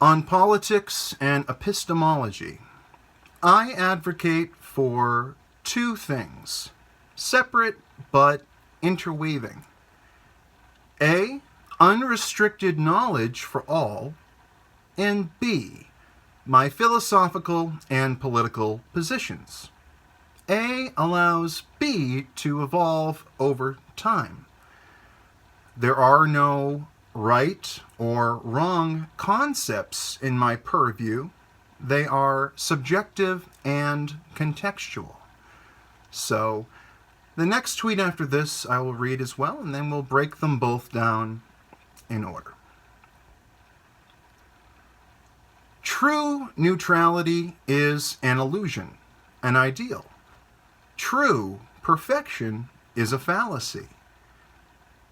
On politics and epistemology, I advocate for two things, separate but interweaving. A, unrestricted knowledge for all, and B, my philosophical and political positions. A allows B to evolve over time. There are no right or wrong concepts in my purview. They are subjective and contextual. So the next tweet after this I will read as well, and then we'll break them both down in order. True neutrality is an illusion, an ideal. True perfection is a fallacy,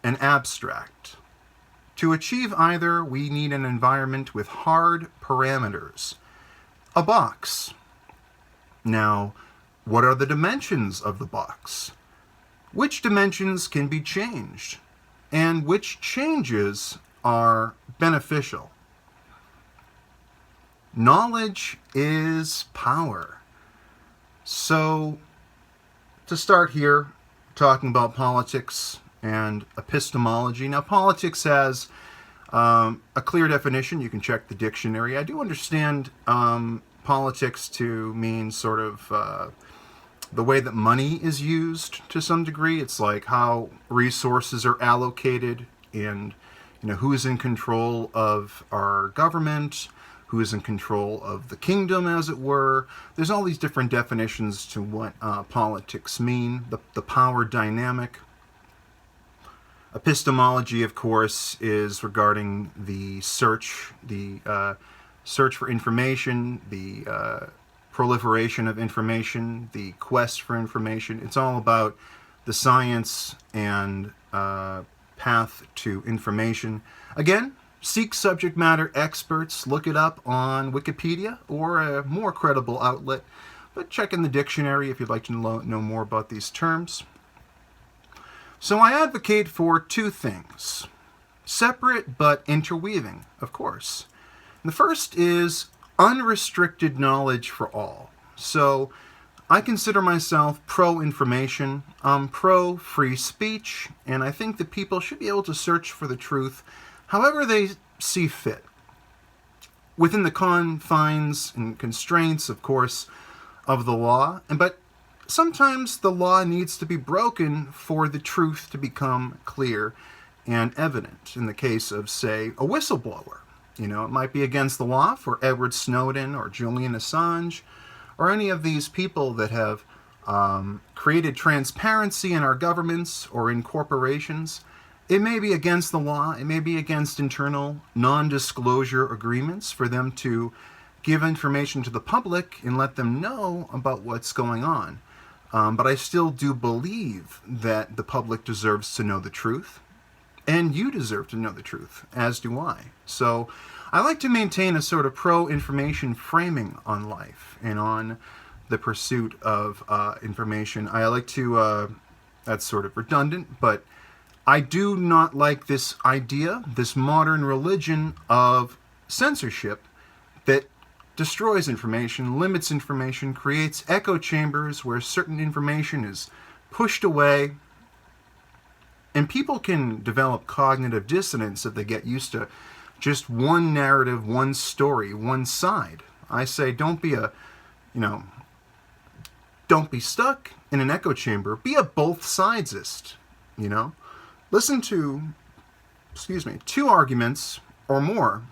an abstract. To achieve either, we need an environment with hard parameters, a box. Now, what are the dimensions of the box? Which dimensions can be changed? And which changes are beneficial? Knowledge is power. So, to start here, talking about politics and epistemology. Now, politics has a clear definition. You can check the dictionary. I do understand politics to mean sort of the way that money is used to some degree. It's like how resources are allocated and who is in control of our government, who is in control of the kingdom, as it were. There's all these different definitions to what politics mean, the power dynamic. Epistemology, of course, is regarding the search for information, the proliferation of information, the quest for information. It's all about the science and path to information. Again, seek subject matter experts. Look it up on Wikipedia or a more credible outlet, but check in the dictionary if you'd like to know more about these terms. So I advocate for two things, separate but interweaving, of course. And the first is unrestricted knowledge for all. So I consider myself pro-information, pro-free speech, and I think that people should be able to search for the truth however they see fit, within the confines and constraints, of course, of the law. But sometimes the law needs to be broken for the truth to become clear and evident. In the case of, say, a whistleblower, it might be against the law for Edward Snowden or Julian Assange or any of these people that have created transparency in our governments or in corporations. It may be against the law. It may be against internal non-disclosure agreements for them to give information to the public and let them know about what's going on. But I still do believe that the public deserves to know the truth, and you deserve to know the truth, as do I. So I like to maintain a sort of pro-information framing on life and on the pursuit of information. I like to, that's sort of redundant, but I do not like this idea, this modern religion of censorship that destroys information, limits information, creates echo chambers where certain information is pushed away. And people can develop cognitive dissonance if they get used to just one narrative, one story, one side. I say don't be stuck in an echo chamber. Be a both sidesist, Listen to, two arguments or more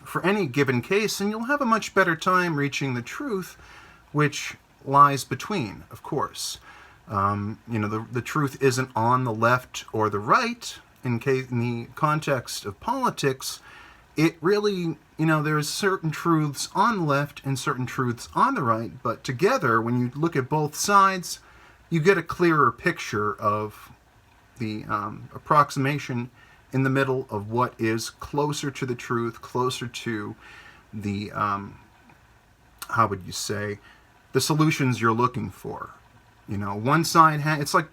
for any given case, and you'll have a much better time reaching the truth, which lies between, of course. The truth isn't on the left or the right. In the context of politics, it really, there's certain truths on the left and certain truths on the right, but together, when you look at both sides, you get a clearer picture of the approximation in the middle of what is closer to the truth, closer to the, the solutions you're looking for. One side it's like,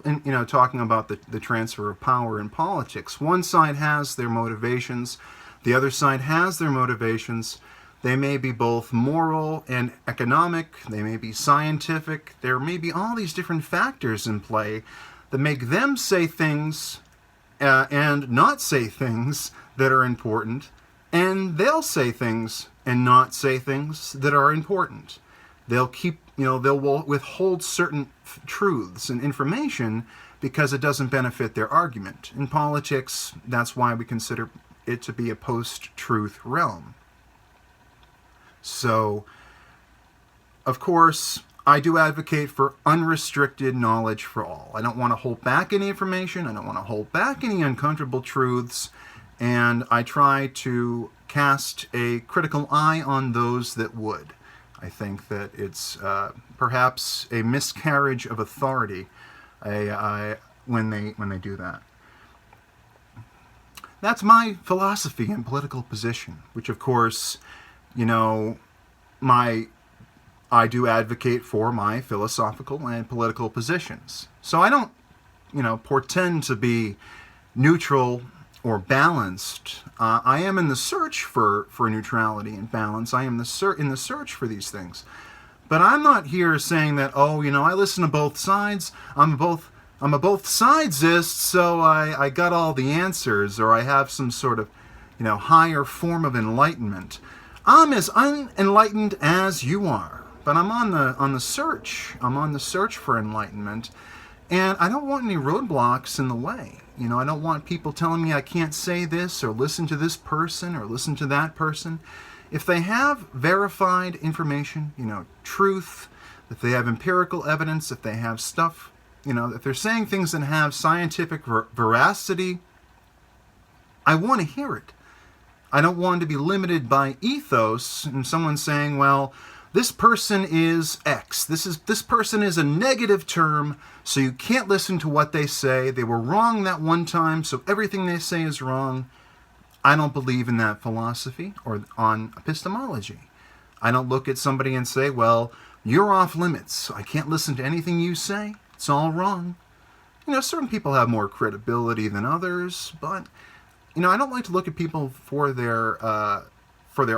talking about the transfer of power in politics. One side has their motivations. The other side has their motivations. They may be both moral and economic. They may be scientific. There may be all these different factors in play that make them say things and not say things that are important. And they'll say things and not say things that are important. They'll they'll withhold certain truths and information because it doesn't benefit their argument. In politics, that's why we consider it to be a post-truth realm. So, of course, I do advocate for unrestricted knowledge for all. I don't want to hold back any information. I don't want to hold back any uncomfortable truths. And I try to cast a critical eye on those that would. I think that it's perhaps a miscarriage of authority when they do that. That's my philosophy and political position, which of course, I do advocate for my philosophical and political positions. So I don't, pretend to be neutral or balanced. I am in the search for neutrality and balance. I am in the search for these things. But I'm not here saying that, I listen to both sides. I'm a both sidesist, so I got all the answers, or I have some sort of, higher form of enlightenment. I'm as unenlightened as you are, but I'm on the search. I'm on the search for enlightenment, and I don't want any roadblocks in the way. I don't want people telling me I can't say this, or listen to this person, or listen to that person. If they have verified information, truth, if they have empirical evidence, if they have stuff, if they're saying things that have scientific veracity, I want to hear it. I don't want to be limited by ethos and someone saying, well, this person is X. This person is a negative term, so you can't listen to what they say. They were wrong that one time, so everything they say is wrong. I don't believe in that philosophy or on epistemology. I don't look at somebody and say, well, you're off limits. I can't listen to anything you say. It's all wrong. Certain people have more credibility than others, but I don't like to look at people for their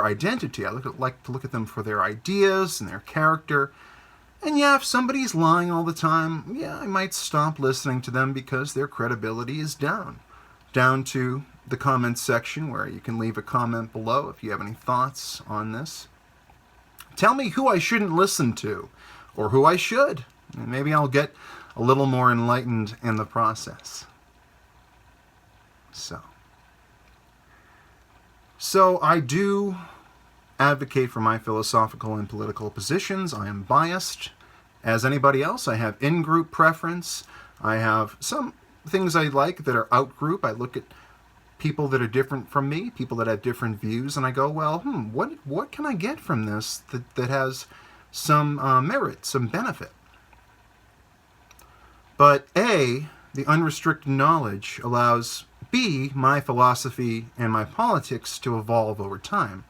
identity. I like to look at them for their ideas and their character. And yeah, if somebody's lying all the time, yeah, I might stop listening to them because their credibility is down to the comments section where you can leave a comment below if you have any thoughts on this. Tell me who I shouldn't listen to or who I should. And maybe I'll get a little more enlightened in the process. So I do advocate for my philosophical and political positions. I am biased. As anybody else, I have in-group preference. I have some things I like that are out-group. I look at people that are different from me, people that have different views, and I go, well, what can I get from this that has some merit, some benefit? But A, the unrestricted knowledge allows B, my philosophy and my politics to evolve over time.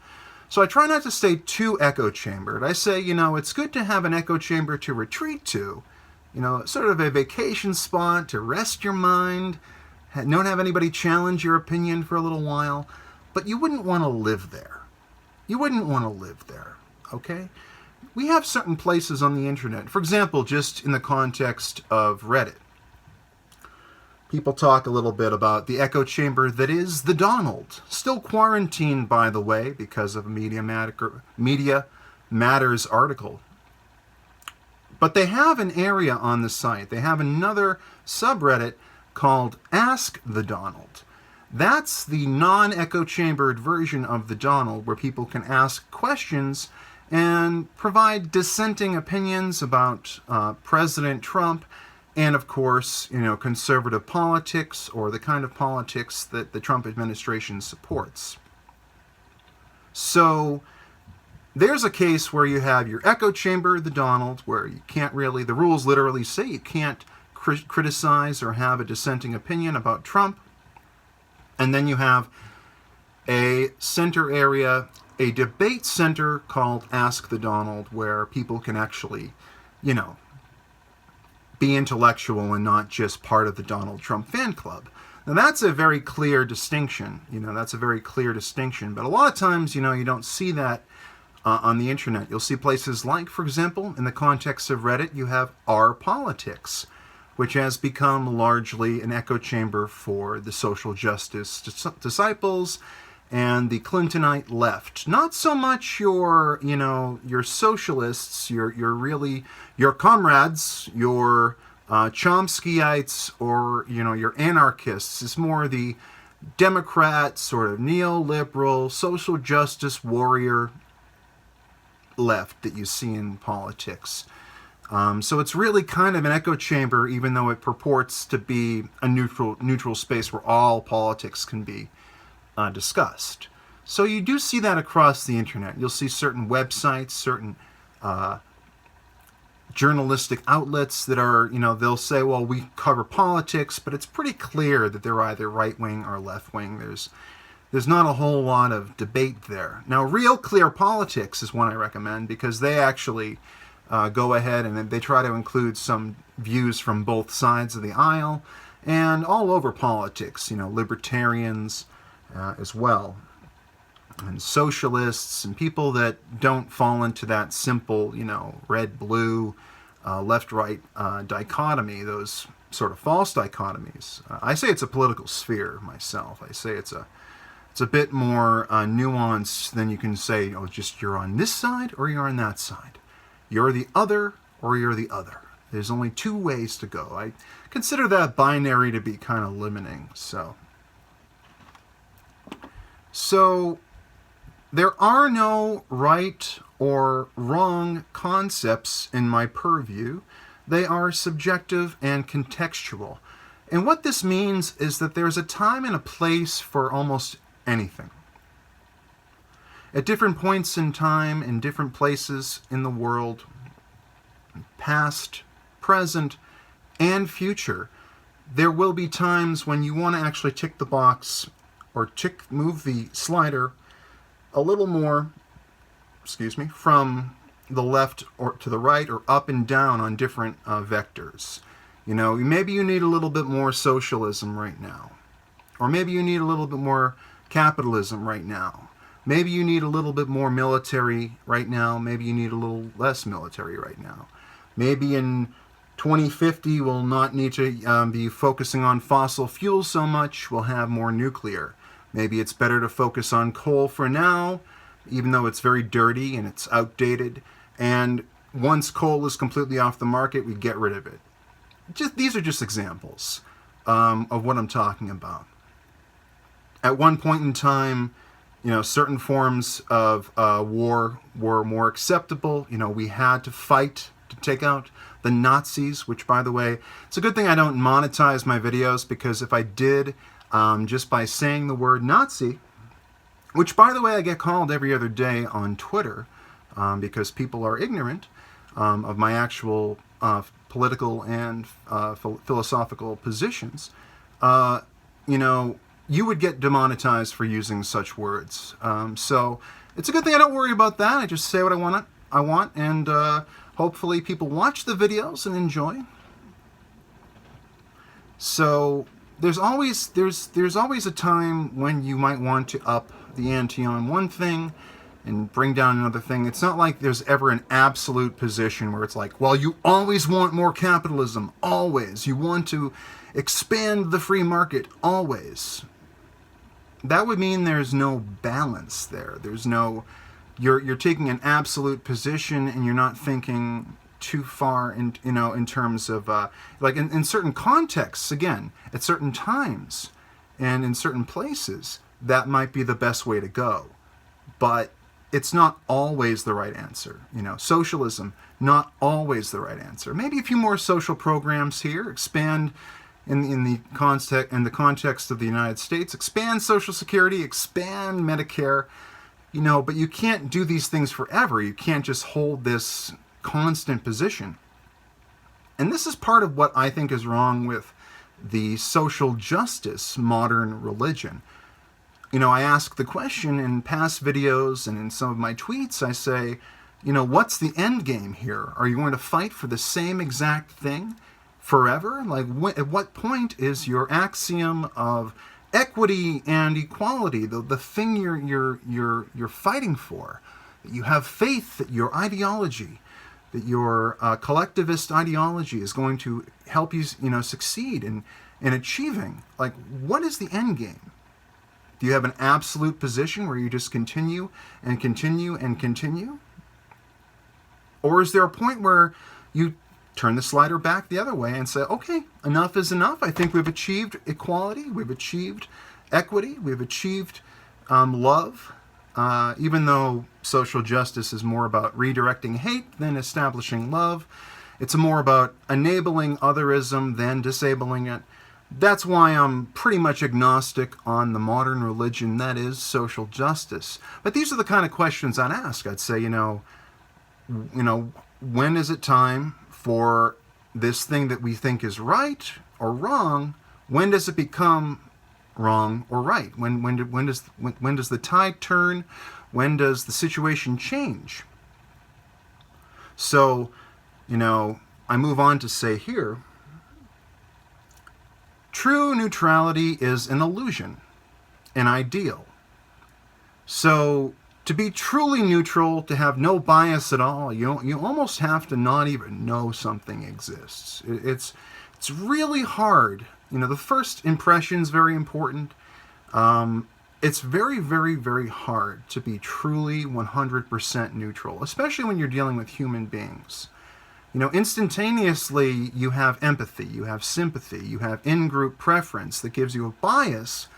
So I try not to stay too echo-chambered. I say, it's good to have an echo chamber to retreat to, sort of a vacation spot to rest your mind, don't have anybody challenge your opinion for a little while, but you wouldn't want to live there. You wouldn't want to live there, okay? We have certain places on the internet, for example, just in the context of Reddit. People talk a little bit about the echo chamber that is the Donald. Still quarantined, by the way, because of a Media Matters article. But they have an area on the site. They have another subreddit called Ask the Donald. That's the non-echo chambered version of the Donald, where people can ask questions and provide dissenting opinions about President Trump and, of course, conservative politics or the kind of politics that the Trump administration supports. So there's a case where you have your echo chamber, the Donald, where you can't really, the rules literally say you can't criticize or have a dissenting opinion about Trump. And then you have a center area, a debate center called Ask the Donald, where people can actually, be intellectual and not just part of the Donald Trump fan club. Now that's a very clear distinction. That's a very clear distinction. But a lot of times, you don't see that on the internet. You'll see places like, for example, in the context of Reddit, you have R Politics, which has become largely an echo chamber for the social justice disciples and the Clintonite left. Not so much your socialists, your comrades, your Chomskyites, or your anarchists. It's more the Democrat, sort of neoliberal, social justice warrior left that you see in politics. So it's really kind of an echo chamber, even though it purports to be a neutral space where all politics can be discussed. So you do see that across the internet. You'll see certain websites, certain journalistic outlets that are, they'll say, well, we cover politics, but it's pretty clear that they're either right-wing or left-wing. There's not a whole lot of debate there. Now, Real Clear Politics is one I recommend because they actually go ahead and they try to include some views from both sides of the aisle and all over politics, libertarians as well, and socialists and people that don't fall into that simple, red-blue, left-right dichotomy, those sort of false dichotomies. I say it's a political sphere myself. I say it's a bit more nuanced than you can say, just you're on this side or you're on that side. You're the other or you're the other. There's only two ways to go. I consider that binary to be kind of limiting. So there are no right or wrong concepts in my purview. They are subjective and contextual. And what this means is that there's a time and a place for almost anything. At different points in time, in different places in the world, past, present, and future, there will be times when you want to actually tick the box or move the slider a little more, from the left or to the right or up and down on different vectors. Maybe you need a little bit more socialism right now. Or maybe you need a little bit more capitalism right now. Maybe you need a little bit more military right now. Maybe you need a little less military right now. Maybe in 2050 we'll not need to be focusing on fossil fuels so much. We'll have more nuclear. Maybe it's better to focus on coal for now, even though it's very dirty and it's outdated. And once coal is completely off the market, we get rid of it. These are just examples of what I'm talking about. At one point in time, certain forms of war were more acceptable. We had to fight to take out the Nazis, which, by the way, it's a good thing I don't monetize my videos, because if I did, just by saying the word Nazi, which, by the way, I get called every other day on Twitter because people are ignorant of my actual political and philosophical positions, you would get demonetized for using such words. So it's a good thing I don't worry about that. I just say what I want, and hopefully people watch the videos and enjoy. So there's always a time when you might want to up the ante on one thing and bring down another thing. It's not like there's ever an absolute position where it's like, well, you always want more capitalism, always. You want to expand the free market, always. That would mean there's no balance there. There's no, you're taking an absolute position and you're not thinking too far in terms of like in certain contexts, again, at certain times and in certain places, that might be the best way to go. But it's not always the right answer. Socialism, not always the right answer. Maybe a few more social programs here, expand in the context of the United States, expand Social Security, expand Medicare, but you can't do these things forever. You can't just hold this constant position. And this is part of what I think is wrong with the social justice modern religion. I ask the question in past videos and in some of my tweets. I say, what's the end game here? Are you going to fight for the same exact thing forever? Like, at what point is your axiom of equity and equality the thing you're fighting for? That you have faith that your ideology, that your collectivist ideology is going to help you, succeed in achieving. Like, what is the end game? Do you have an absolute position where you just continue and continue and continue? Or is there a point where you turn the slider back the other way and say, okay, enough is enough. I think we've achieved equality, we've achieved equity, we've achieved love, even though social justice is more about redirecting hate than establishing love. It's more about enabling otherism than disabling it. That's why I'm pretty much agnostic on the modern religion that is social justice. But these are the kind of questions I'd ask. I'd say, when is it time for this thing that we think is right or wrong? When does it become wrong or right? When does the tide turn? When does the situation change? So, I move on to say here, true neutrality is an illusion, an ideal. So, to be truly neutral, to have no bias at all, you almost have to not even know something exists. It's really hard. The first impression is very important. It's very, very, very hard to be truly 100% neutral, especially when you're dealing with human beings. Instantaneously, you have empathy, you have sympathy, you have in-group preference that gives you a bias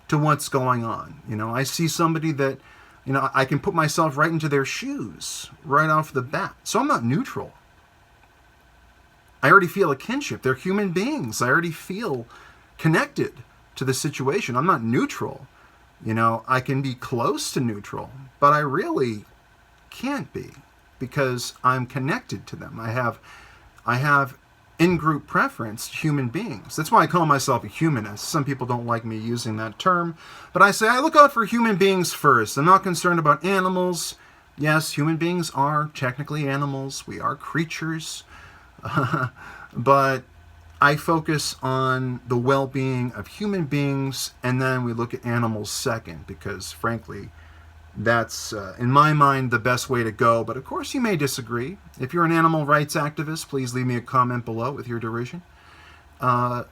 to what's going on. I see somebody that, I can put myself right into their shoes right off the bat. So I'm not neutral. I already feel a kinship. They're human beings. I already feel connected to the situation. I'm not neutral. I can be close to neutral, but I really can't be, because I'm connected to them. I have in-group preference to human beings. That's why I call myself a humanist. Some people don't like me using that term, but I say I look out for human beings first. I'm not concerned about animals. Yes, human beings are technically animals. We are creatures. But I focus on the well-being of human beings, and then we look at animals second, because frankly, that's, in my mind, the best way to go. But of course, you may disagree. If you're an animal rights activist, please leave me a comment below with your derision. But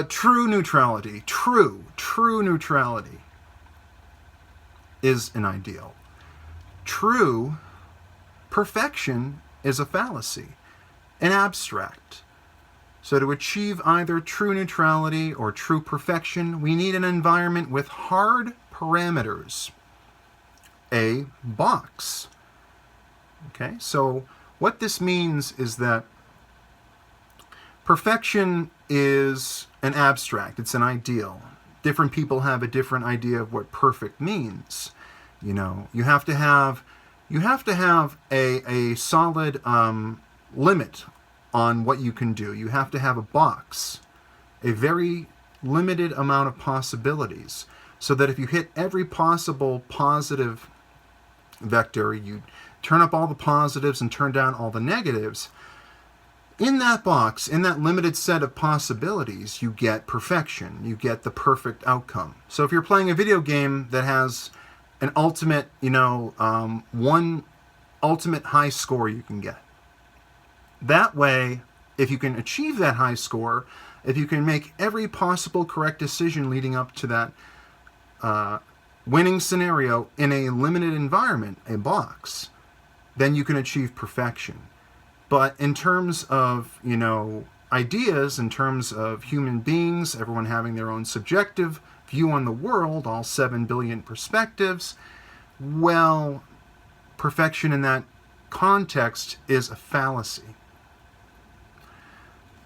true neutrality, true neutrality is an ideal. True perfection is a fallacy, an abstract. So to achieve either true neutrality or true perfection, we need an environment with hard parameters. A box. Okay, so what this means is that perfection is an abstract, it's an ideal. Different people have a different idea of what perfect means. You have to have a solid limit on what you can do. You have to have a box, a very limited amount of possibilities, so that if you hit every possible positive vector, you turn up all the positives and turn down all the negatives, in that box, in that limited set of possibilities, you get perfection. You get the perfect outcome. So if you're playing a video game that has an ultimate, one ultimate high score you can get, that way, if you can achieve that high score, if you can make every possible correct decision leading up to that winning scenario in a limited environment, a box, then you can achieve perfection. But in terms of, ideas, in terms of human beings, everyone having their own subjective view on the world, all 7 billion perspectives, well, perfection in that context is a fallacy.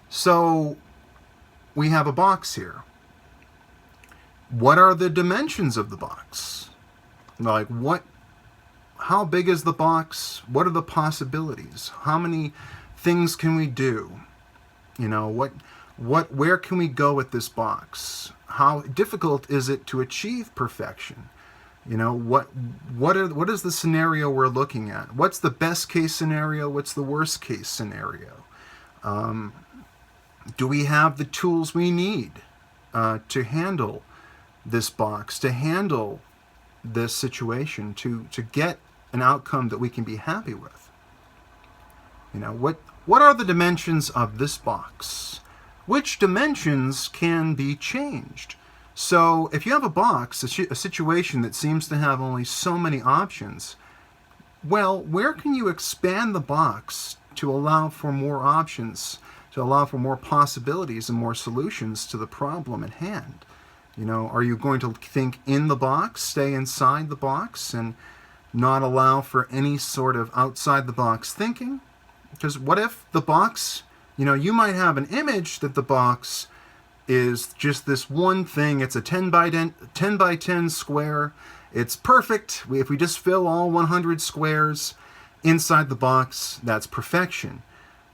So we have a box here. What are the dimensions of the box? Like, how big is the box? What are the possibilities? How many things can we do? Where can we go with this box? How difficult is it to achieve perfection? What is the scenario we're looking at? What's the best case scenario? What's the worst case scenario? Do we have the tools we need to handle this box, to handle this situation, to get an outcome that we can be happy with? What are the dimensions of this box? Which dimensions can be changed? So if you have a box, a situation that seems to have only so many options, well, where can you expand the box to allow for more options, to allow for more possibilities and more solutions to the problem at hand? Are you going to think in the box, stay inside the box, and not allow for any sort of outside the box thinking? Because what if the box, you might have an image that the box is just this one thing. It's a 10 by 10 square. It's perfect. If we just fill all 100 squares inside the box, that's perfection.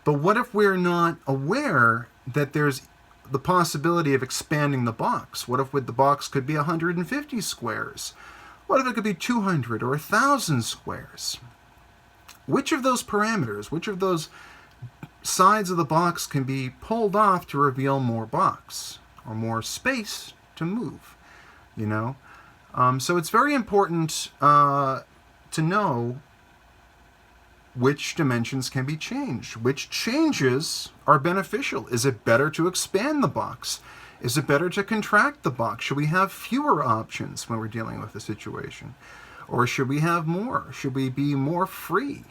But what if we're not aware that there's the possibility of expanding the box? What if the box could be 150 squares? What if it could be 200 or 1,000 squares? Which of those parameters, which of those sides of the box can be pulled off to reveal more box or more space to move? So it's very important to know which dimensions can be changed, which changes are beneficial. Is it better to expand the box? Is it better to contract the box? Should we have fewer options when we're dealing with a situation? Or should we have more? Should we be more free?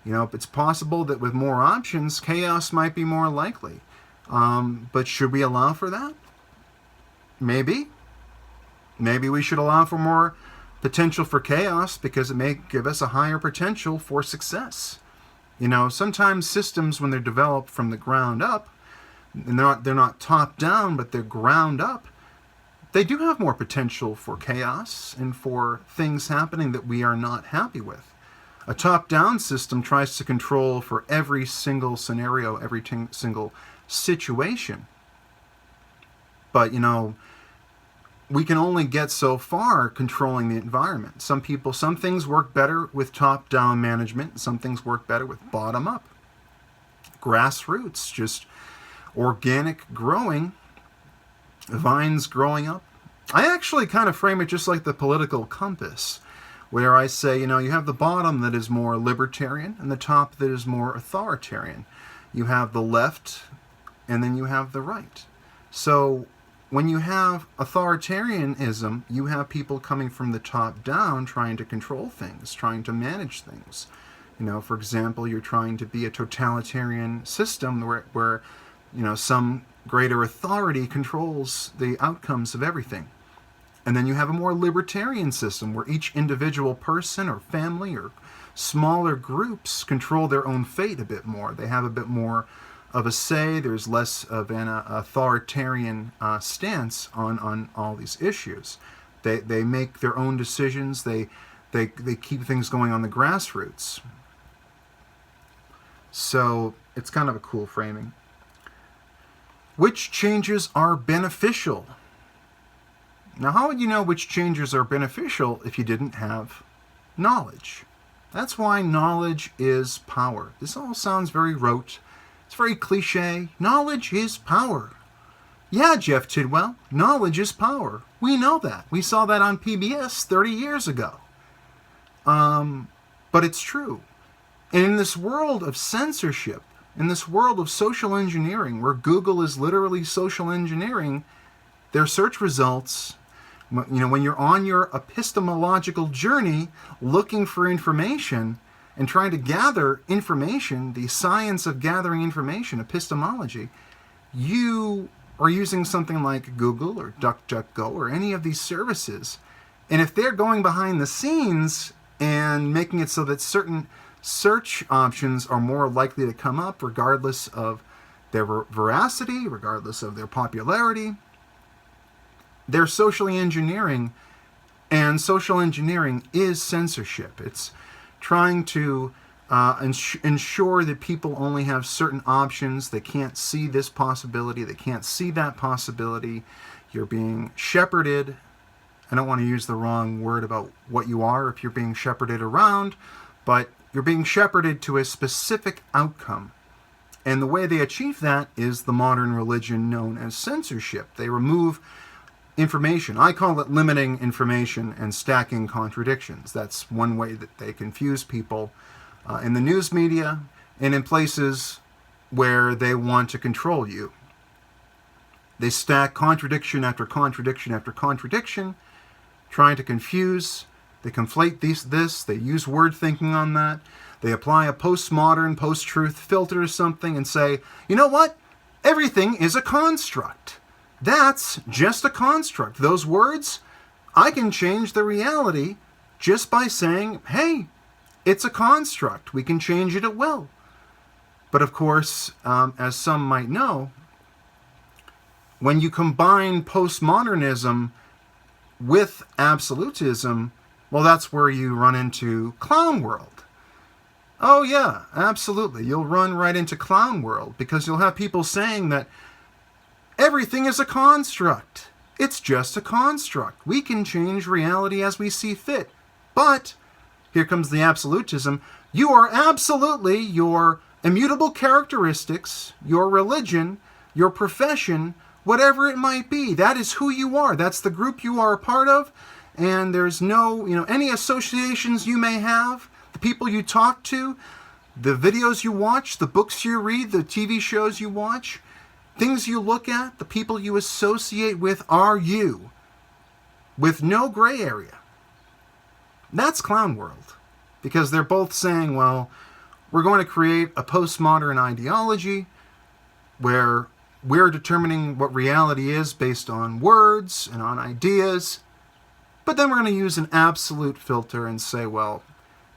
It's possible that with more options, chaos might be more likely. But should we allow for that? Maybe. Maybe we should allow for more potential for chaos because it may give us a higher potential for success. Sometimes systems, when they're developed from the ground up, and they're not top down, but they're ground up, they do have more potential for chaos and for things happening that we are not happy with. A top-down system tries to control for every single scenario, every single situation. But, we can only get so far controlling the environment. Some things work better with top-down management. Some things work better with bottom-up. Grassroots, just organic growing, vines growing up. I actually kind of frame it just like the political compass, where I say, you have the bottom that is more libertarian and the top that is more authoritarian. You have the left and then you have the right. So when you have authoritarianism, you have people coming from the top down trying to control things, trying to manage things. For example, you're trying to be a totalitarian system where some greater authority controls the outcomes of everything. And then you have a more libertarian system where each individual person or family or smaller groups control their own fate a bit more. They have a bit more of a say. There's less of an authoritarian stance on all these issues. They make their own decisions. They keep things going on the grassroots. So it's kind of a cool framing. Which changes are beneficial? Now, how would you know which changes are beneficial if you didn't have knowledge? That's why knowledge is power. This all sounds very rote. It's very cliche. Knowledge is power. Yeah, Jeff Tidwell, knowledge is power. We know that. We saw that on PBS 30 years ago. But it's true. And in this world of censorship, in this world of social engineering, where Google is literally social engineering their search results, when you're on your epistemological journey looking for information and trying to gather information, the science of gathering information, epistemology, you are using something like Google or DuckDuckGo or any of these services. And if they're going behind the scenes and making it so that certain search options are more likely to come up regardless of their veracity, regardless of their popularity, they're socially engineering, and social engineering is censorship. It's trying to ensure that people only have certain options. They can't see this possibility. They can't see that possibility. You're being shepherded. I don't want to use the wrong word about what you are if you're being shepherded around, but you're being shepherded to a specific outcome. And the way they achieve that is the modern religion known as censorship. They remove information. I call it limiting information and stacking contradictions. That's one way that they confuse people in the news media and in places where they want to control you. They stack contradiction after contradiction after contradiction, trying to confuse. They conflate this. They use word thinking on that. They apply a postmodern, post-truth filter to something and say, you know what? Everything is a construct. That's just a construct. Those words, I can change the reality just by saying, hey, it's a construct. We can change it at will. But of course, as some might know, when you combine postmodernism with absolutism, well, that's where you run into clown world. Oh yeah, absolutely. You'll run right into clown world because you'll have people saying that everything is a construct. It's just a construct. We can change reality as we see fit. But, here comes the absolutism, you are absolutely your immutable characteristics, your religion, your profession, whatever it might be. That is who you are. That's the group you are a part of. And there's no, any associations you may have, the people you talk to, the videos you watch, the books you read, the TV shows you watch, things you look at, the people you associate with are you, with no gray area. That's clown world, because they're both saying, well, we're going to create a postmodern ideology where we're determining what reality is based on words and on ideas, but then we're going to use an absolute filter and say, well,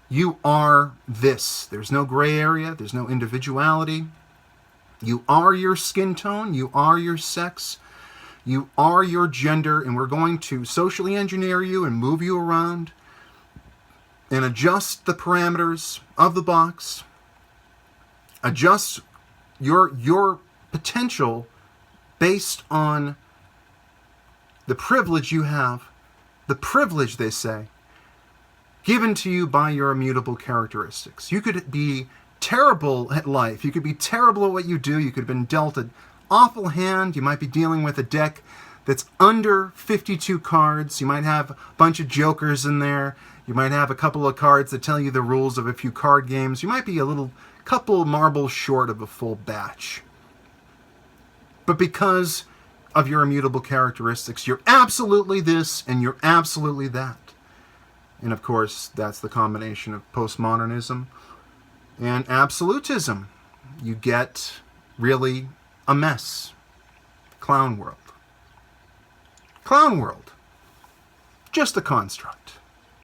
you are this. There's no gray area. There's no individuality. You are your skin tone. You are your sex. You are your gender, and we're going to socially engineer you and move you around and adjust the parameters of the box, adjust your potential based on the privilege you have, the privilege, they say, given to you by your immutable characteristics. You could be terrible at life. You could be terrible at what you do. You could have been dealt an awful hand. You might be dealing with a deck that's under 52 cards. You might have a bunch of jokers in there. You might have a couple of cards that tell you the rules of a few card games. You might be a couple marbles short of a full batch. But because of your immutable characteristics, you're absolutely this and you're absolutely that. And of course, that's the combination of postmodernism and absolutism. You get really a mess. Clown world. Clown world. Just a construct.